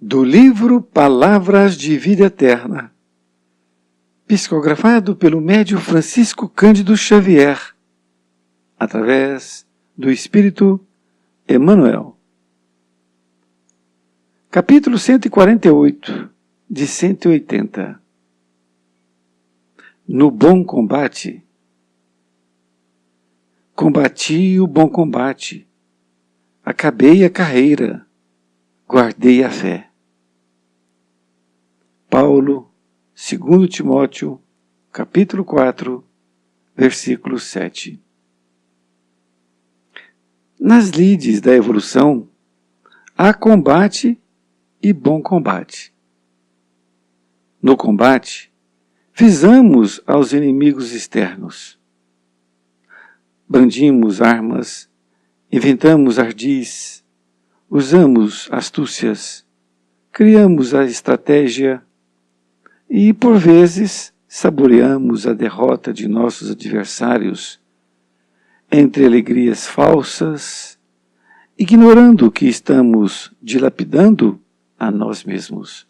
Do livro Palavras de Vida Eterna, psicografado pelo médium Francisco Cândido Xavier, através do Espírito Emmanuel. Capítulo 148, de 180. No bom combate. Combati o bom combate, acabei a carreira, guardei a fé. Paulo, 2 Timóteo, capítulo 4, versículo 7. Nas lides da evolução, há combate e bom combate. No combate, visamos aos inimigos externos. Brandimos armas, inventamos ardis, usamos astúcias, criamos a estratégia e, por vezes, saboreamos a derrota de nossos adversários entre alegrias falsas, ignorando que estamos dilapidando a nós mesmos.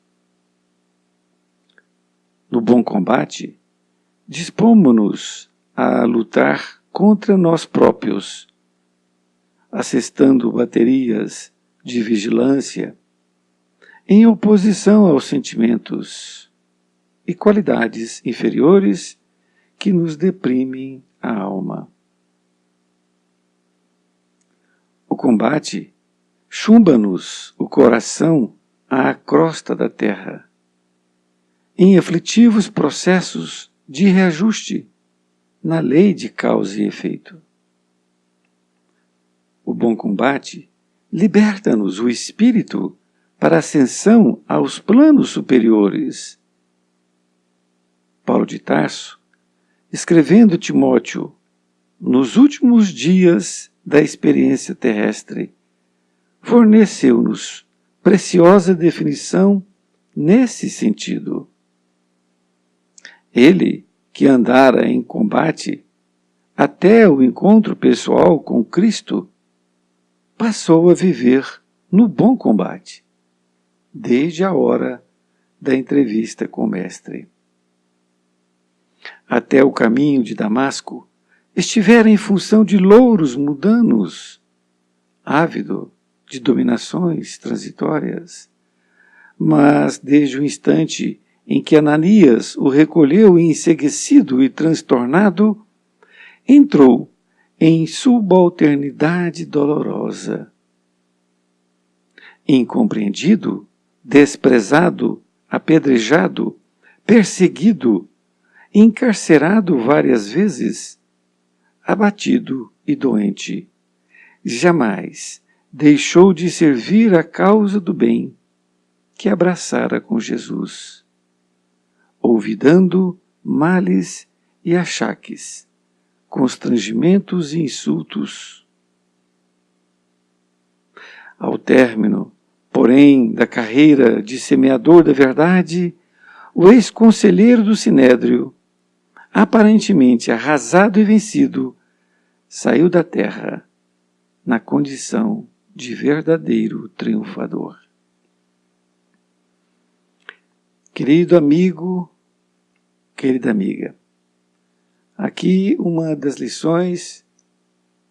No bom combate, dispomos-nos a lutar contra nós próprios, assestando baterias de vigilância em oposição aos sentimentos e qualidades inferiores que nos deprimem a alma. O combate chumba-nos o coração à crosta da terra, em aflitivos processos de reajuste na lei de causa e efeito. O bom combate liberta-nos o espírito para a ascensão aos planos superiores. Paulo de Tarso, escrevendo Timóteo nos últimos dias da experiência terrestre, forneceu-nos preciosa definição nesse sentido. Ele, que andara em combate até o encontro pessoal com Cristo, passou a viver no bom combate, desde a hora da entrevista com o Mestre. Até o caminho de Damasco estivera em função de louros mundanos, ávido de dominações transitórias, mas desde o instante em que Ananias o recolheu enceguecido e transtornado, entrou em subalternidade dolorosa. Incompreendido, desprezado, apedrejado, perseguido, encarcerado várias vezes, abatido e doente, jamais deixou de servir a causa do bem que abraçara com Jesus, olvidando males e achaques, constrangimentos e insultos. Ao término, porém, da carreira de semeador da verdade, o ex-conselheiro do Sinédrio, aparentemente arrasado e vencido, saiu da terra na condição de verdadeiro triunfador. Querido amigo, querida amiga, aqui uma das lições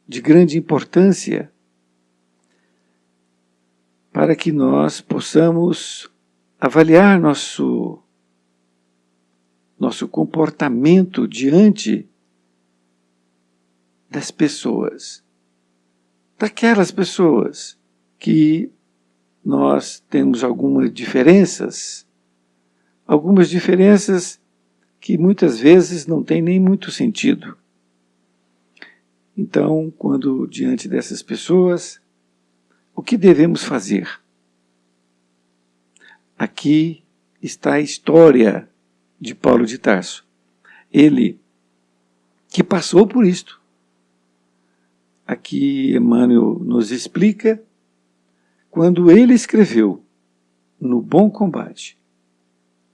de grande importância para que nós possamos avaliar nosso comportamento diante das pessoas, daquelas pessoas que nós temos algumas diferenças que muitas vezes não têm nem muito sentido. Então, quando diante dessas pessoas, o que devemos fazer? Aqui está a história de Paulo de Tarso. Ele que passou por isto. Aqui Emmanuel nos explica quando ele escreveu No Bom Combate.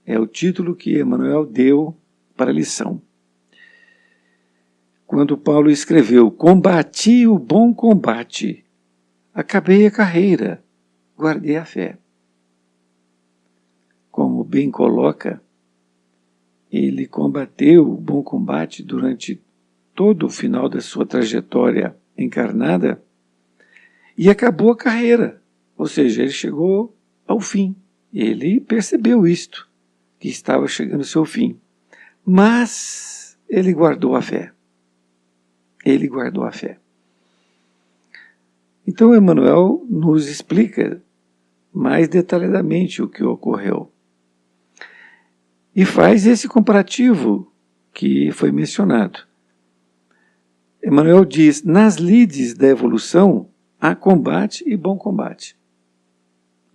É o título que Emmanuel deu para a lição. Quando Paulo escreveu: combati o bom combate, acabei a carreira, guardei a fé. bem coloca, ele combateu o bom combate durante todo o final da sua trajetória encarnada e acabou a carreira, ou seja, ele chegou ao fim. Ele percebeu isto, que estava chegando ao seu fim, mas ele guardou a fé. Ele guardou a fé. Então Emmanuel nos explica mais detalhadamente o que ocorreu. E faz esse comparativo que foi mencionado. Emmanuel diz, nas lides da evolução, há combate e bom combate.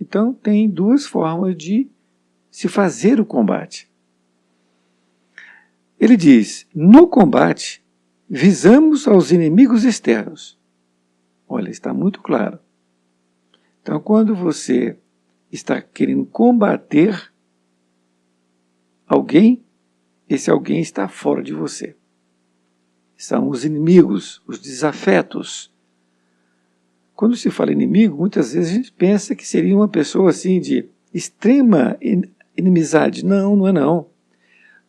Então tem duas formas de se fazer o combate. Ele diz, no combate, visamos aos inimigos externos. Olha, está muito claro. Então, quando você está querendo combater alguém, esse alguém está fora de você. São os inimigos, os desafetos. Quando se fala inimigo, muitas vezes a gente pensa que seria uma pessoa assim de extrema inimizade. Não, não é não.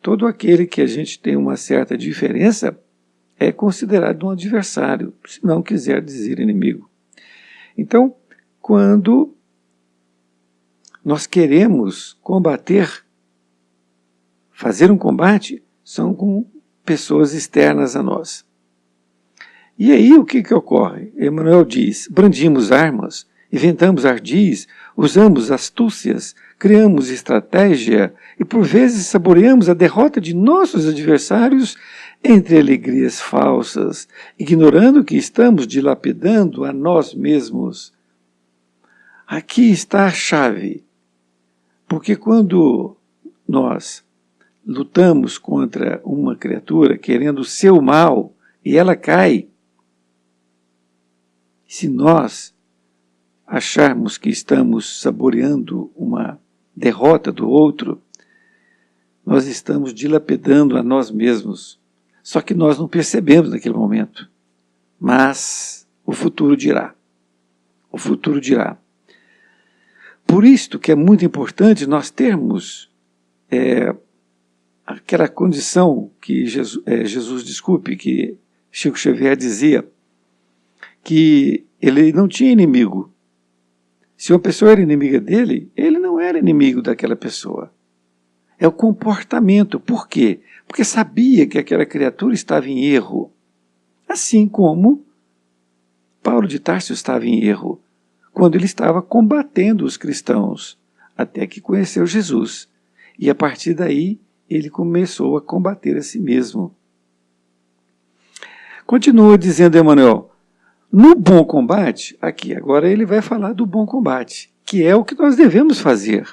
Todo aquele que a gente tem uma certa diferença é considerado um adversário, se não quiser dizer inimigo. Então, quando nós queremos combater, fazer um combate, são com pessoas externas a nós. E aí o que ocorre? Emmanuel diz, brandimos armas, inventamos ardis, usamos astúcias, criamos estratégia e por vezes saboreamos a derrota de nossos adversários entre alegrias falsas, ignorando que estamos dilapidando a nós mesmos. Aqui está a chave, porque quando nós lutamos contra uma criatura querendo o seu mal e ela cai, se nós acharmos que estamos saboreando uma derrota do outro, nós estamos dilapidando a nós mesmos. Só que nós não percebemos naquele momento. Mas o futuro dirá. O futuro dirá. Por isto que é muito importante nós termos aquela condição que que Chico Xavier dizia, que ele não tinha inimigo. Se uma pessoa era inimiga dele, ele não era inimigo daquela pessoa. É o comportamento. Por quê? Porque sabia que aquela criatura estava em erro. Assim como Paulo de Tarso estava em erro, quando ele estava combatendo os cristãos, até que conheceu Jesus. E a partir daí, ele começou a combater a si mesmo. Continua dizendo Emmanuel, no bom combate, aqui agora ele vai falar do bom combate, que é o que nós devemos fazer.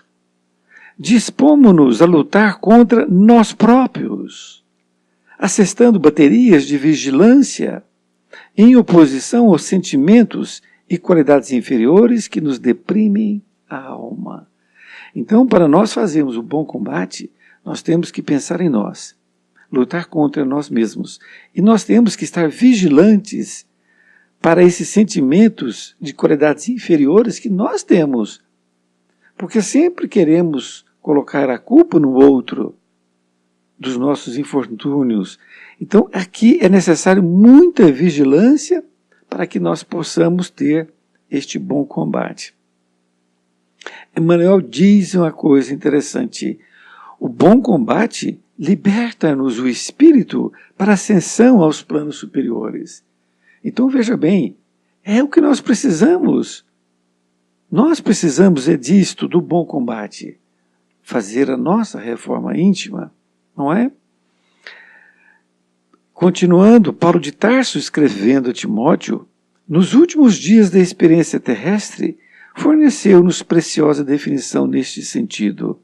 Dispomos-nos a lutar contra nós próprios, assestando baterias de vigilância, em oposição aos sentimentos e qualidades inferiores que nos deprimem a alma. Então, para nós fazermos o bom combate, nós temos que pensar em nós, lutar contra nós mesmos. E nós temos que estar vigilantes para esses sentimentos de qualidades inferiores que nós temos. Porque sempre queremos colocar a culpa no outro dos nossos infortúnios. Então, aqui é necessário muita vigilância para que nós possamos ter este bom combate. Emmanuel diz uma coisa interessante. O bom combate liberta-nos o espírito para a ascensão aos planos superiores. Então, veja bem, é o que nós precisamos. Nós precisamos disto, do bom combate. Fazer a nossa reforma íntima, não é? Continuando, Paulo de Tarso escrevendo a Timóteo, nos últimos dias da experiência terrestre, forneceu-nos preciosa definição neste sentido.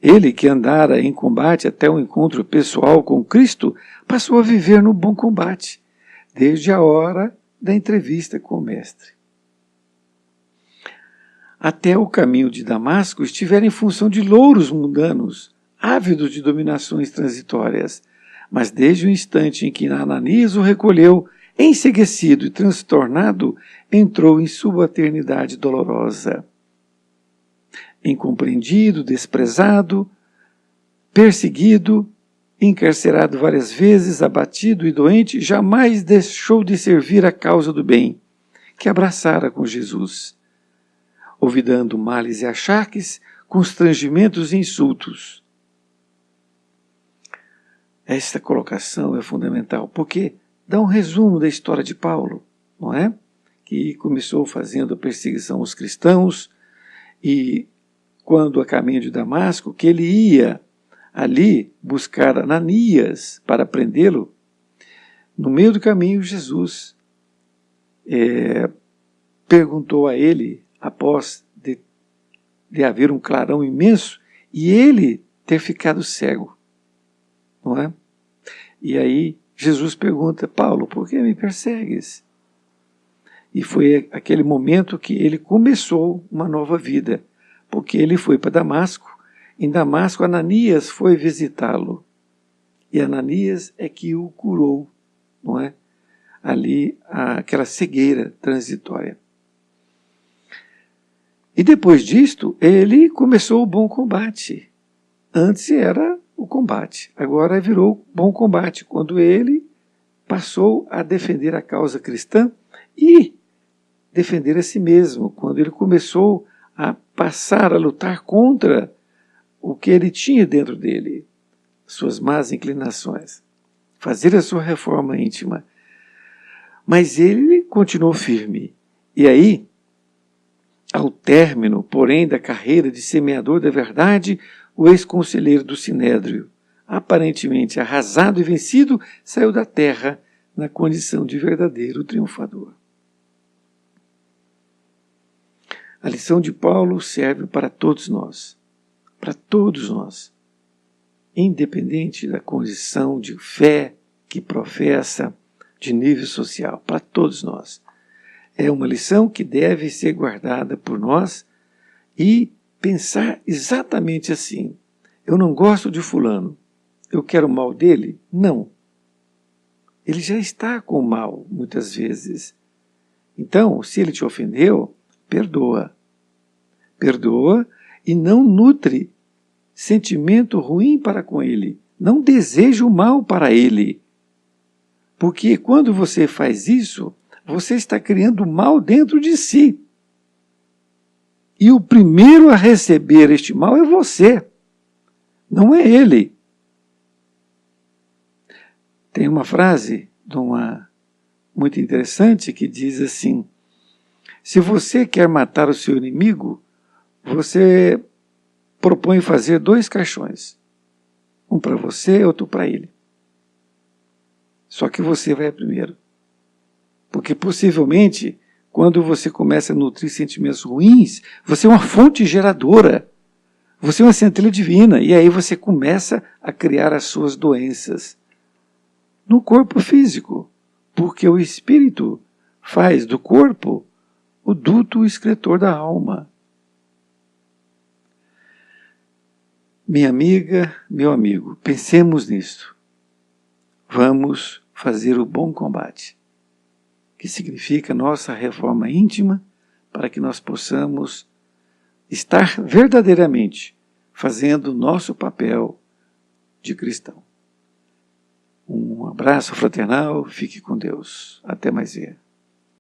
Ele que andara em combate até o encontro pessoal com Cristo, passou a viver no bom combate, desde a hora da entrevista com o Mestre. Até o caminho de Damasco estivera em função de louros mundanos, ávidos de dominações transitórias, mas desde o instante em que Ananias o recolheu, enceguecido e transtornado, entrou em subalternidade dolorosa. incompreendido, desprezado, perseguido, encarcerado várias vezes, abatido e doente, jamais deixou de servir a causa do bem, que abraçara com Jesus, olvidando males e achaques, constrangimentos e insultos. Esta colocação é fundamental, porque dá um resumo da história de Paulo, não é? Que começou fazendo a perseguição aos cristãos, e quando a caminho de Damasco, que ele ia ali buscar Ananias para prendê-lo, no meio do caminho Jesus perguntou a ele, após de haver um clarão imenso, e ele ter ficado cego, não é? E aí Jesus pergunta: Paulo, por que me persegues? E foi aquele momento que ele começou uma nova vida, porque ele foi para Damasco. Em Damasco, Ananias foi visitá-lo. E Ananias é que o curou, não é? Ali, aquela cegueira transitória. E depois disto, ele começou o bom combate. Antes era o combate, agora virou bom combate, quando ele passou a defender a causa cristã e defender a si mesmo, quando ele começou a passar a lutar contra o que ele tinha dentro dele, suas más inclinações, fazer a sua reforma íntima. Mas ele continuou firme. E aí, ao término, porém, da carreira de semeador da verdade, o ex-conselheiro do Sinédrio, aparentemente arrasado e vencido, saiu da terra na condição de verdadeiro triunfador. A lição de Paulo serve para todos nós, independente da condição de fé que professa, de nível social, para todos nós. É uma lição que deve ser guardada por nós e pensar exatamente assim: eu não gosto de fulano, eu quero o mal dele? Não. Ele já está com o mal, muitas vezes. Então, se ele te ofendeu, perdoa. Perdoa e não nutre sentimento ruim para com ele. Não deseja o mal para ele. Porque quando você faz isso, você está criando mal dentro de si. E o primeiro a receber este mal é você, não é ele. Tem uma frase muito interessante que diz assim: se você quer matar o seu inimigo, você propõe fazer 2 caixões. Um para você, outro para ele. Só que você vai primeiro. Porque possivelmente, quando você começa a nutrir sentimentos ruins, você é uma fonte geradora. Você é uma centelha divina. E aí você começa a criar as suas doenças no corpo físico. Porque o espírito faz do corpo o duto excretor da alma. Minha amiga, meu amigo, pensemos nisto. Vamos fazer o bom combate, que significa nossa reforma íntima, para que nós possamos estar verdadeiramente fazendo o nosso papel de cristão. Um abraço fraternal, fique com Deus. Até mais ver.